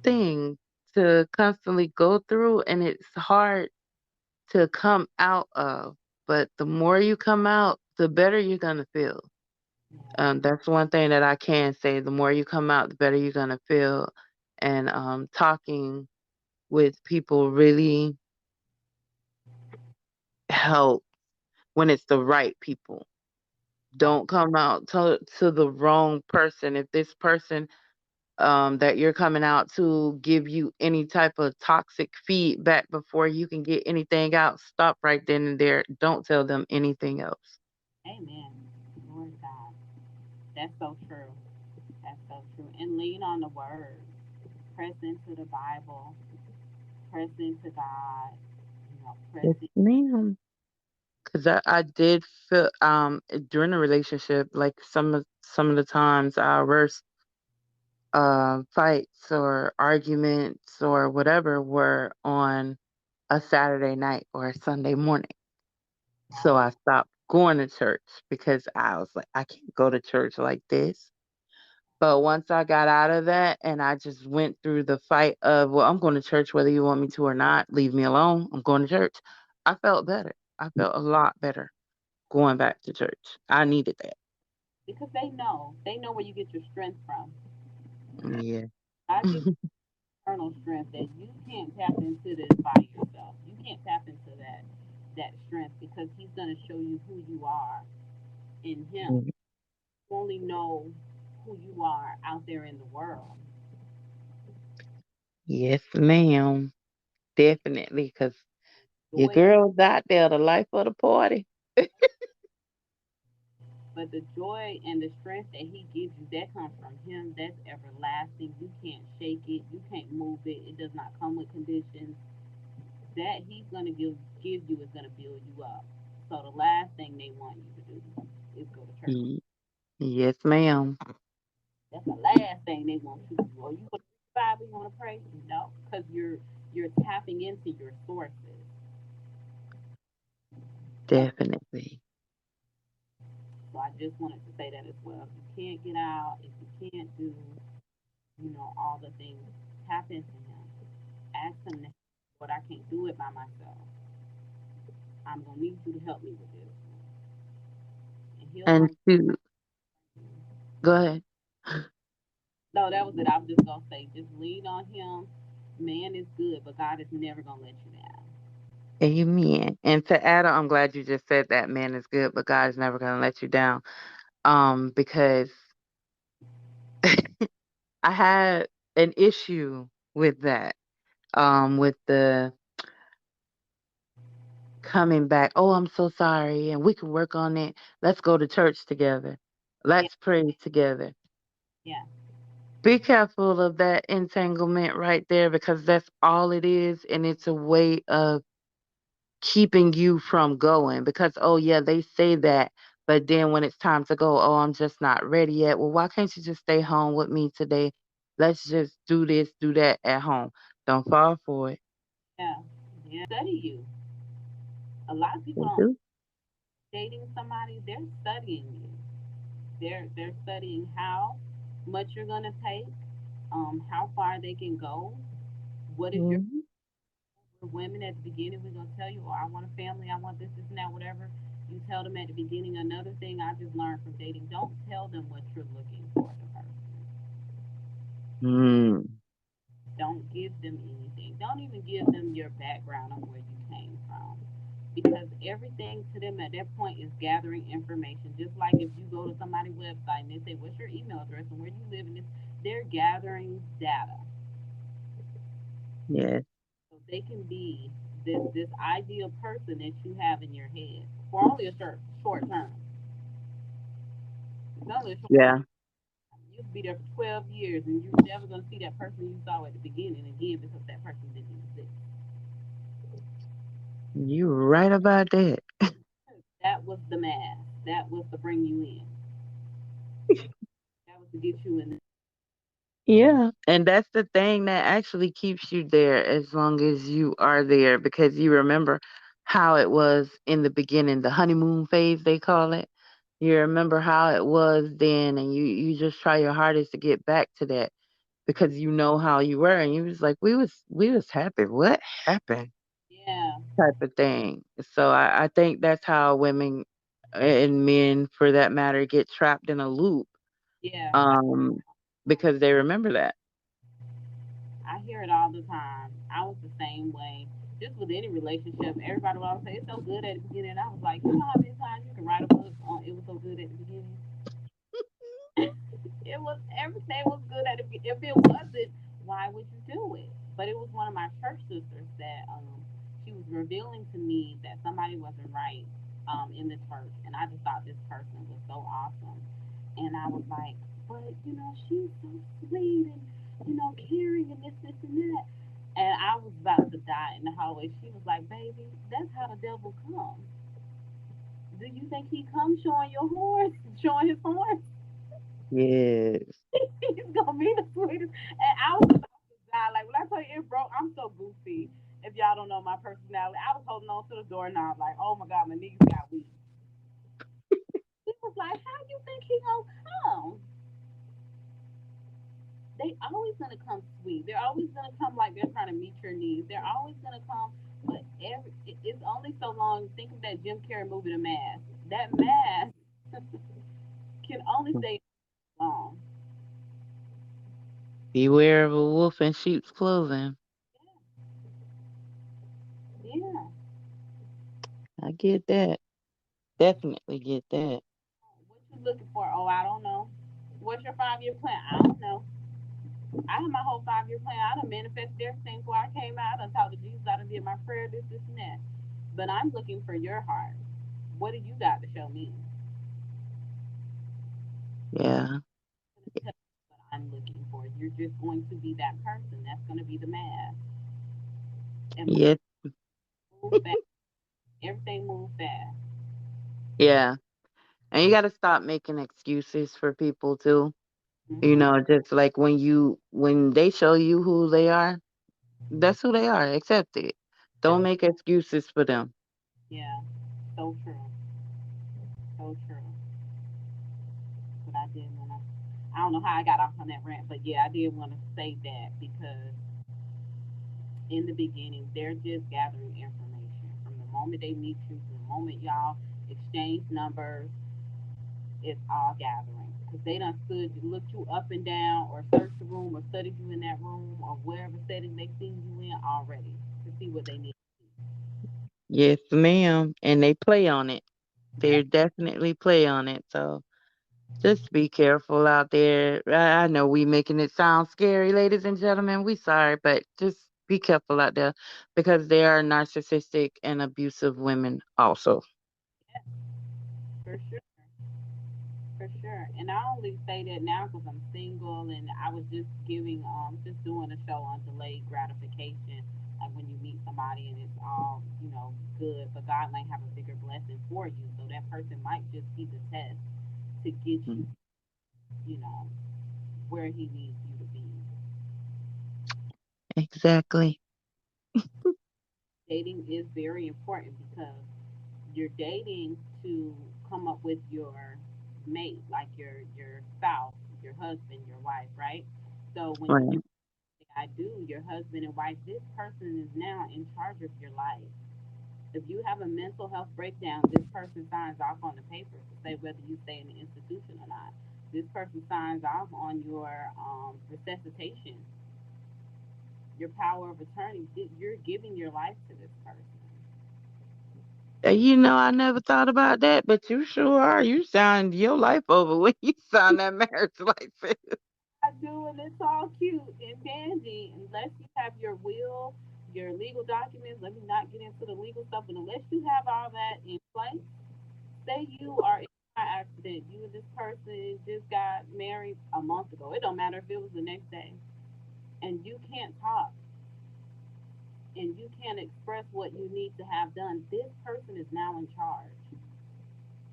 thing to constantly go through and it's hard to come out of. But the more you come out, the better you're going to feel. Yeah, That's one thing that I can say. The more you come out, the better you're going to feel. And talking with people really help when it's the right people. yeah. Don't come out to the wrong person. If this person that you're coming out to give you any type of toxic feedback before you can get anything out, stop right then and there. Don't tell them anything else. Amen. Glory to God. That's so true. That's so true. And lean on the word. Press into the Bible. Press into God. Press Yes, in. ma'am. Because I did feel during the relationship, like some of the times our worst fights or arguments or whatever were on a Saturday night or a Sunday morning. So Wow. I stopped going to church because I was like, I can't go to church like this. But once I got out of that and I just went through the fight of, well, I'm going to church whether you want me to or not, leave me alone. I'm going to church. I felt better. I felt a lot better going back to church. I needed that. Because they know where you get your strength from. Yeah. God gives you internal strength that you can't tap into this by yourself. You can't tap into that strength because He's going to show you who you are in Him. You only know who you are out there in the world. Yes, ma'am. Definitely, because your Joy, girl's out there, the life of the party. but the joy and the strength that he gives you, that comes from him. That's everlasting. You can't shake it. You can't move it. It does not come with conditions. That he's gonna give you is gonna build you up. So the last thing they want you to do is go to church. Mm, yes, ma'am. That's the last thing they want you to do. Or you want to read the Bible, you want to pray? No, because you're tapping into your sources. Definitely. So I just wanted to say that as well. If you can't get out, if you can't do, all the things, tap into him. Ask him to help you, but I can't do it by myself. I'm gonna need you to help me with this, and he'll And bring. to go ahead. No, that was it. I was just gonna say, just lean on him. Man is good, but God is never gonna let you down. Amen. And to add on, I'm glad you just said that man is good, but God is never gonna let you down. Because I had an issue with that. With the coming back, oh, I'm so sorry, and we can work on it. Let's go to church together. Yeah, Let's pray together. yeah, Be careful of that entanglement right there because that's all it is. And it's a way of keeping you from going because, oh, yeah, they say that. But then when it's time to go, oh, I'm just not ready yet. Well, why can't you just stay home with me today? Let's just do this, do that at home. Don't fall for it. yeah, yeah. Study you. A lot of people They don't do. dating somebody. They're studying you. They're studying how much you're gonna take, how far they can go. What if you're Mhm. women at the beginning? We're gonna tell you, oh, I want a family, I want this and that, whatever. You tell them at the beginning. Another thing I just learned from dating: don't tell them what you're looking for in a person. Mm. Don't give them anything. Don't even give them your background on where you came from. Because everything to them at that point is gathering information. Just like if you go to somebody's website and they say, what's your email address and where do you live? And this, they're gathering data. Yes. So they can be this ideal person that you have in your head for only a short term. It's only a short Yeah. time. You could be there for 12 years and you're never going to see that person you saw at the beginning again because that person didn't exist. You right about that. That was the math. That was to bring you in. That was to get you in. Yeah. And that's the thing that actually keeps you there as long as you are there because you remember how it was in the beginning, the honeymoon phase they call it. You remember how it was then and you just try your hardest to get back to that because you know how you were and you was like we was happy. What happened? Yeah, Type of thing. So I think that's how women and men for that matter get trapped in a loop. yeah. Um because they remember that. I hear it all the time. I was the same way. Just with any relationship, everybody would always say it's so good at the beginning. I was like, you know how many times you can write a book on it was so good at the beginning? It was everything was good at it. If it wasn't, why would you do it? But it was one of my church sisters that she was revealing to me that somebody wasn't right in the church, and I just thought this person was so awesome, and I was like, but she's so sweet and caring and this and that, and I was about to die in the hallway. She was like, baby, that's how the devil comes. Do you think he comes showing your horns, showing his horns? Yes. He's gonna be the sweetest. And I was about to die. Like when I tell you it broke, I'm so goofy. If y'all don't know my personality, I was holding on to the doorknob like, oh my god, my knees got weak. He was like, how you think he gonna come? They always gonna come sweet. They're always gonna come like they're trying to meet your needs. They're always gonna come, but it's only so long. Think of that Jim Carrey movie, The Mask. That mask can only stay long. Beware of a wolf in sheep's clothing. Yeah. I get that. Definitely get that. What you looking for? Oh, I don't know. What's your 5-year plan? I don't know. I had my whole 5 year plan. I done manifested everything before I came out. I done talked to Jesus. I done did my prayer, this, and that. But I'm looking for your heart. What do you got to show me? Yeah. I'm going to tell you what I'm looking for. You're just going to be that person. That's going to be the mask. And Yes. move fast. Everything moves fast. Yeah. And you got to stop making excuses for people too. You Hmm. know, just like when they show you who they are, that's who they are. Accept it. Don't That's make excuses for them. yeah. So true. So true. But I did want to. I don't know how I got off on that rant, but yeah, I did want to say that because in the beginning, they're just gathering information. From the moment they meet you to the moment y'all exchange numbers, it's all gathering. Because they done looked you up and down, or searched the room, or studied you in that room, or wherever setting they seen you in already to see what they need. Yes, ma'am. And they play on it. Yeah, They definitely play on it. So just be careful out there. I know we making it sound scary, ladies and gentlemen. We sorry, but just be careful out there because there are narcissistic and abusive women also. for sure. For sure. And I only say that now because I'm single and I was just doing a show on delayed gratification. Like when you meet somebody and it's all, good, but God might have a bigger blessing for you. So that person might just be the test to get you, Mm. you know, where He needs you to be. Exactly. Dating is very important because you're dating to come up with your mate, like your spouse, your husband, your wife, right? So when you do Right. I do, your husband and wife, this person is now in charge of your life. If you have a mental health breakdown, this person signs off on the paper to say whether you stay in the institution or not. This person signs off on your resuscitation, your power of attorney. You're giving your life to this person. You know, I never thought about that, but you sure are. You signed your life over when you signed that marriage license. I do, and it's all cute and dandy unless you have your will, your legal documents. Let me not get into the legal stuff, but unless you have all that in place, say you are in a car accident, you and this person just got married a month ago. It don't matter if it was the next day, and you can't talk and you can't express what you need to have done. This person is now in charge.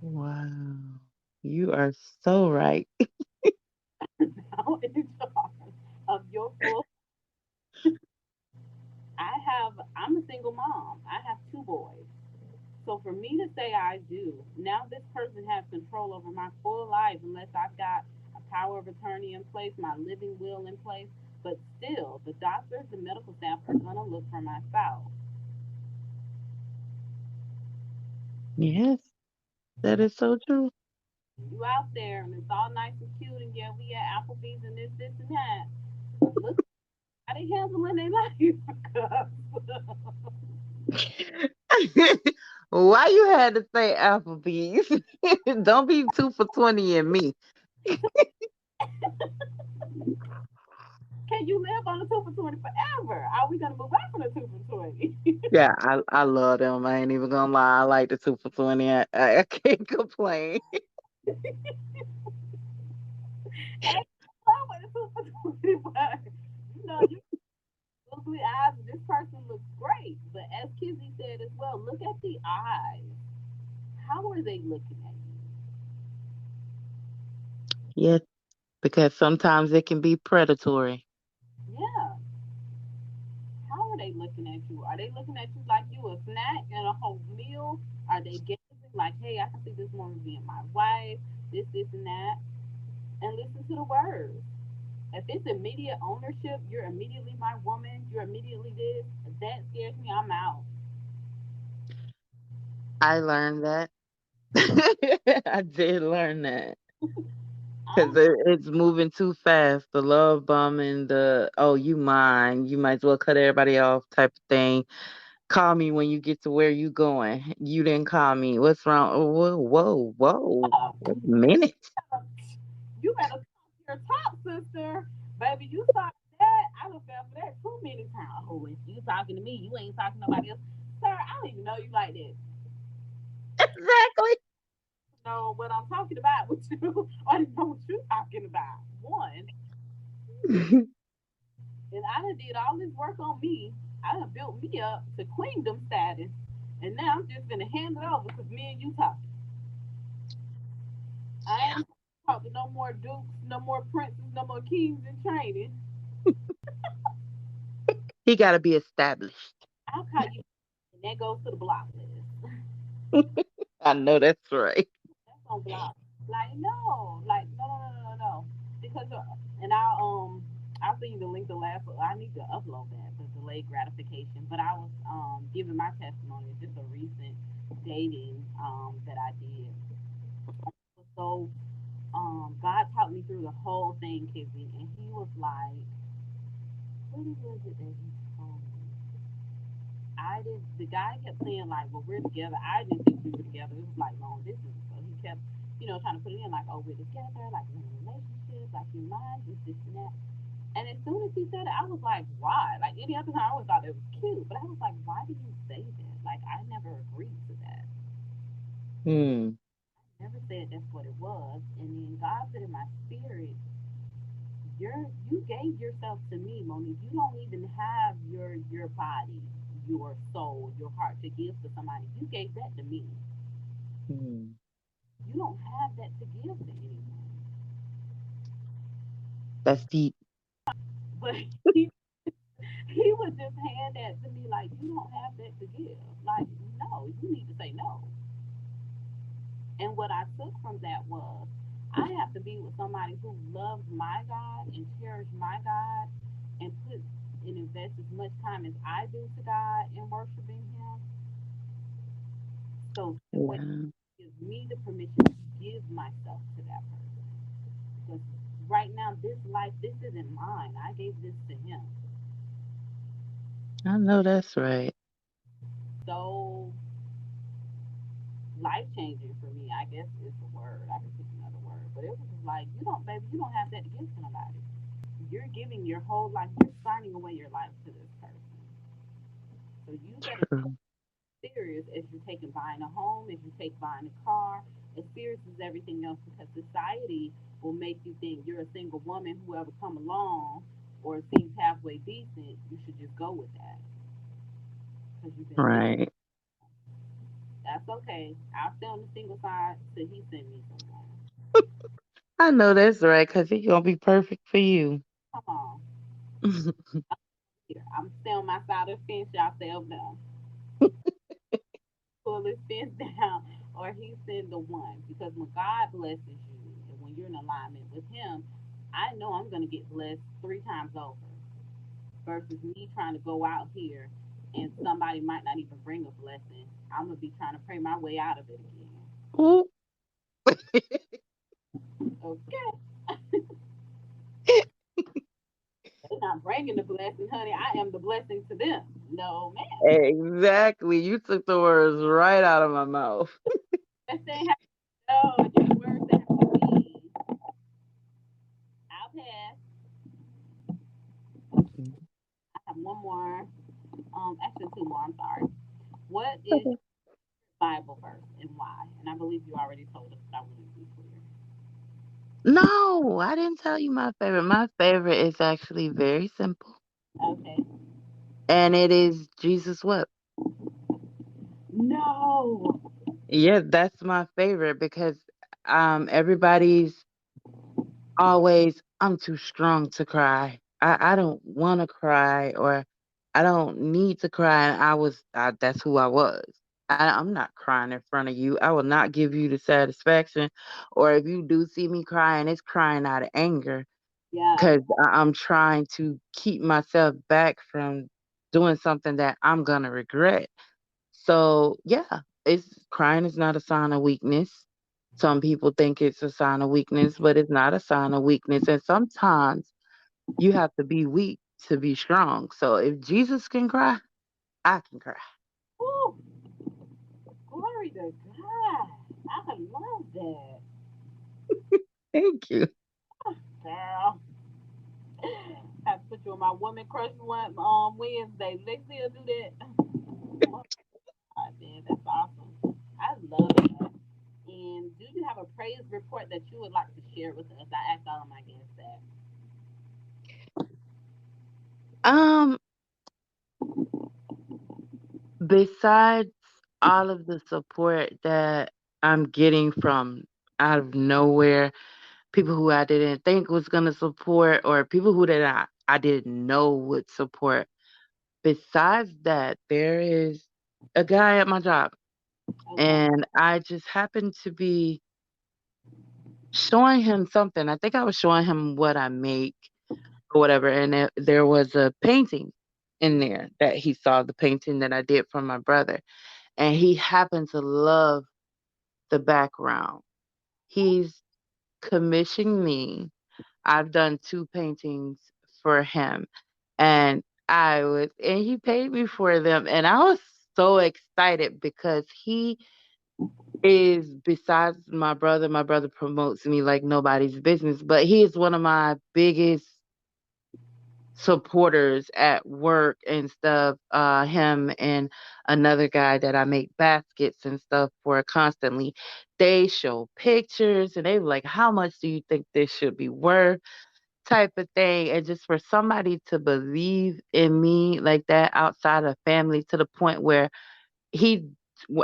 Wow. You are so right. Now in charge of your full. I'm a single mom. I have two boys. So for me to say I do, now this person has control over my full life unless I've got a power of attorney in place, my living will in place. But still, the doctors, the medical staff are going to look for my spouse. Yes, that is so true. You out there and it's all nice and cute, and yeah, we at Applebee's and this, and that. Look how they handling their life. Why you had to say Applebee's? Don't be 2 for 20 in me. Can you live on a 2 for 20 forever? Are we going to move on from the 2 for 20? Yeah, I love them. I ain't even gonna lie. I like the 2 for 20. I can't complain. Ain't wrong with the 2 for 20, but you googly eyes, this person looks great. But as Kizzy said as well, look at the eyes. How are they looking at Yes, because sometimes it can be predatory. you? Yeah. How are they looking at you? Are they looking at you like you a snack and a whole meal? Are they gazing like, hey, I can see this woman being my wife, this, and that? And listen to the words. If it's immediate ownership, you're immediately my woman, you're immediately this, that scares me, I'm out. I learned that. I did learn that. Because I'm it's moving too fast. The love bombing, oh, you mine. You might as well cut everybody off type of thing. Call me when you get to where you going. You didn't call me. What's wrong? Oh, whoa, whoa, whoa. up. Wait a minute. You better talk your top, sister. Baby, baby, you saw that. I done fell for that too many times. Oh, if you talking to me, you ain't talking to nobody else. Sir, I don't even know you like that. Exactly. Know what I'm talking about with you, or know what you talking about. One, and I done did all this work on me. I done built me up to queendom status, and now I'm just gonna hand it over because me and you talking. I Yeah. ain't talking to no more dukes, no more princes, no more kings in training. He got to be established. I'll call you, and that goes to the block list. I know that's right. That's on block. Like no, like no. Because and I'll send you the link to last. I need to upload that the delayed gratification. But I was giving my testimony. It's just a recent dating that I did. So God taught me through the whole thing, Kizzy, and He was like, what was it that He told me? I did. The guy kept saying like, "Well, we're together." I didn't think we were together. It was like long distance, so he kept, trying to put it in like, "Oh, we're together, like we're in a relationship, like you mind this and that." And as soon as he said it, I was like, "Why?" Like any other time, I always thought it was cute, but I was like, "Why did you say that?" Like I never agreed to that. Hmm. Never said that's what it was. And then God put in my spirit, you gave yourself to me, Monique. You don't even have your body, your soul, your heart to give to somebody. You gave that to me. Hmm. You don't have that to give to anyone. That's deep. But he he would just hand that to me like you don't have that to give. Like, no, you need to say no. And what I took from that was I have to be with somebody who loves my God and cherishes my God and puts and invests as much time as I do to God in worshiping him. So that way Yeah. it gives me the permission to give myself to that person. Because right now this life, this isn't mine. I gave this to him. I know that's right. So life changing for me, I guess is the word. I could pick another word. But it was just like, you don't, baby, you don't have that to give to nobody. You're giving your whole life, you're signing away your life to this person. So you better take True. it serious as you're taking buying a home, as you take buying a car, as serious as everything else, because society will make you think you're a single woman, whoever come along or seems halfway decent, you should just go with that because you've been single. Right. That's okay. I'll stay on the single side till he send me someone. I know that's right, because he going to be perfect for you. Come on. Here, I'm stay on my side of the fence, y'all stay over there. Pull his fence down or he send the one. Because when God blesses you and when you're in alignment with him, I know I'm gonna get blessed three times over versus me trying to go out here and somebody might not even bring a blessing. I'm gonna be trying to pray my way out of it again. Ooh. Okay. They're not bringing the blessing, honey. I am the blessing to them. No, man. Exactly. You took the words right out of my mouth. That thing has no, your words have to be. I'll pass. I have one more. Actually, two more. I'm sorry. What is your Bible verse and why? And I believe you already told us, but I want to be clear. No, I didn't tell you my favorite. My favorite is actually very simple. Okay. And it is Jesus wept. No. Yeah, that's my favorite because everybody's always, I'm too strong to cry. I don't want to cry, or I don't need to cry. And that's who I was. I'm not crying in front of you. I will not give you the satisfaction. Or if you do see me crying, it's crying out of anger Yeah. because I'm trying to keep myself back from doing something that I'm going to regret. So, yeah, it's crying is not a sign of weakness. Some people think it's a sign of weakness, but it's not a sign of weakness. And sometimes you have to be weak to be strong. So if Jesus can cry, I can cry. Woo. Glory to God. I love that. Thank you. Girl. Central. My woman crush one Wednesday. Lexi will do that. Oh, God, man, that's awesome. I love that. And do you have a praise report that you would like to share with us? I asked all of my guests that. Um, Besides all of the support that I'm getting from out of nowhere, people who I didn't think was gonna support, or people who that I didn't know would support. Besides that, there is a guy at my job, Okay. and I just happened to be showing him something. I think I was showing him what I make or whatever, and there was a painting in there that he saw, the painting that I did for my brother, and he happened to love the background. He's commissioned me. I've done two paintings for him, and and he paid me for them, and I was so excited because he is, besides my brother promotes me like nobody's business, but he is one of my biggest supporters at work and stuff. Him and another guy that I make baskets and stuff for constantly. They show pictures and they were like, how much do you think this should be worth? Type of thing. And just for somebody to believe in me like that outside of family, to the point where he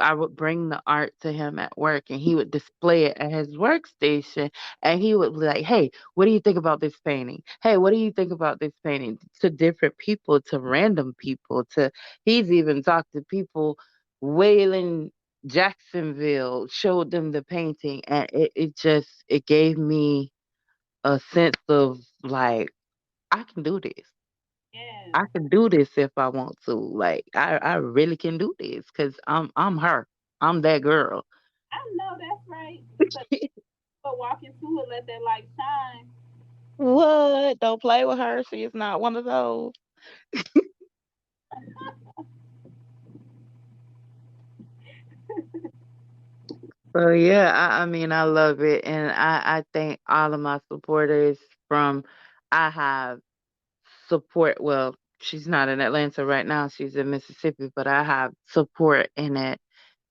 I would bring the art to him at work and he would display it at his workstation, and he would be like, "Hey, what do you think about this painting? Hey, what do you think about this painting?" To different people, to random people, to he's even talked to people way in Jacksonville, showed them the painting, and it gave me a sense of like, I can do this. Yes. I can do this if I want to. Like I really can do this because I'm her. I'm that girl. I know that's right. So walk into it, let that light shine. What? Don't play with her. She is not one of those. So yeah, I mean I love it, and I thank all of my supporters. From I have support. Well, she's not in Atlanta right now. She's in Mississippi, but I have support in it.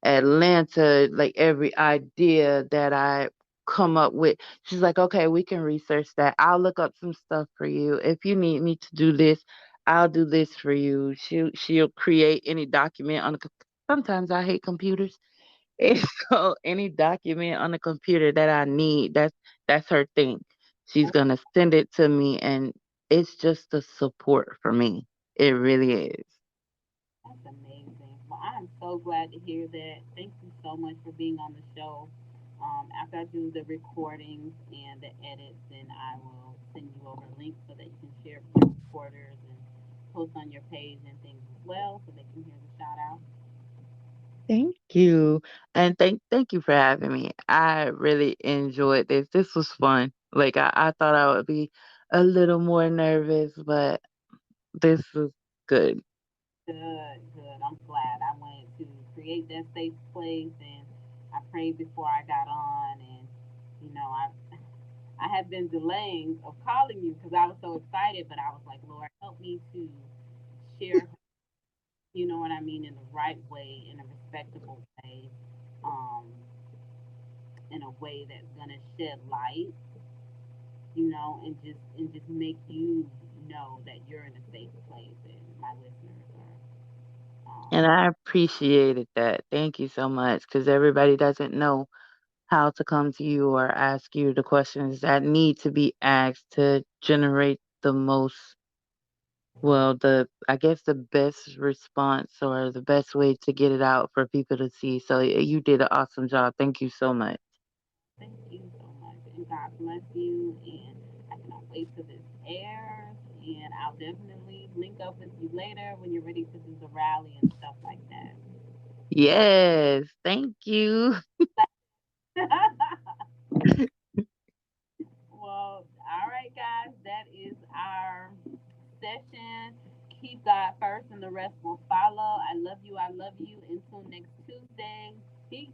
Atlanta, like every idea that I come up with, she's like, okay, we can research that. I'll look up some stuff for you. If you need me to do this, I'll do this for you. She'll create any document on the. Sometimes I hate computers, and so any document on the computer that I need, that's her thing. She's gonna send it to me, and it's just a support for me. It really is. That's amazing. Well, I am so glad to hear that. Thank you so much for being on the show. After I do the recordings and the edits, then I will send you over links so that you can share with your supporters and post on your page and things as well so they can hear the shout out. Thank you. And thank you for having me. I really enjoyed this. This was fun. Like I thought I would be a little more nervous, but this was good. Good, good. I'm glad. I wanted to create that safe place, and I prayed before I got on, and I had been delaying of calling you because I was so excited, but I was like, Lord, help me to share, you know what I mean, in the right way, in a respectable way, um, in a way that's gonna shed light, and just make you know that you're in a safe place, and my listeners are. And I appreciated that. Thank you so much, because everybody doesn't know how to come to you or ask you the questions that need to be asked to generate the most, well, the I guess the best response or the best way to get it out for people to see. So you did an awesome job. Thank you so much. Thank you so much, and God bless you. And I cannot wait till this airs. And I'll definitely link up with you later when you're ready to do the rally and stuff like that. Yes, thank you. Well, all right, guys, that is our session. Keep God first, and the rest will follow. I love you. I love you. Until next Tuesday. Peace.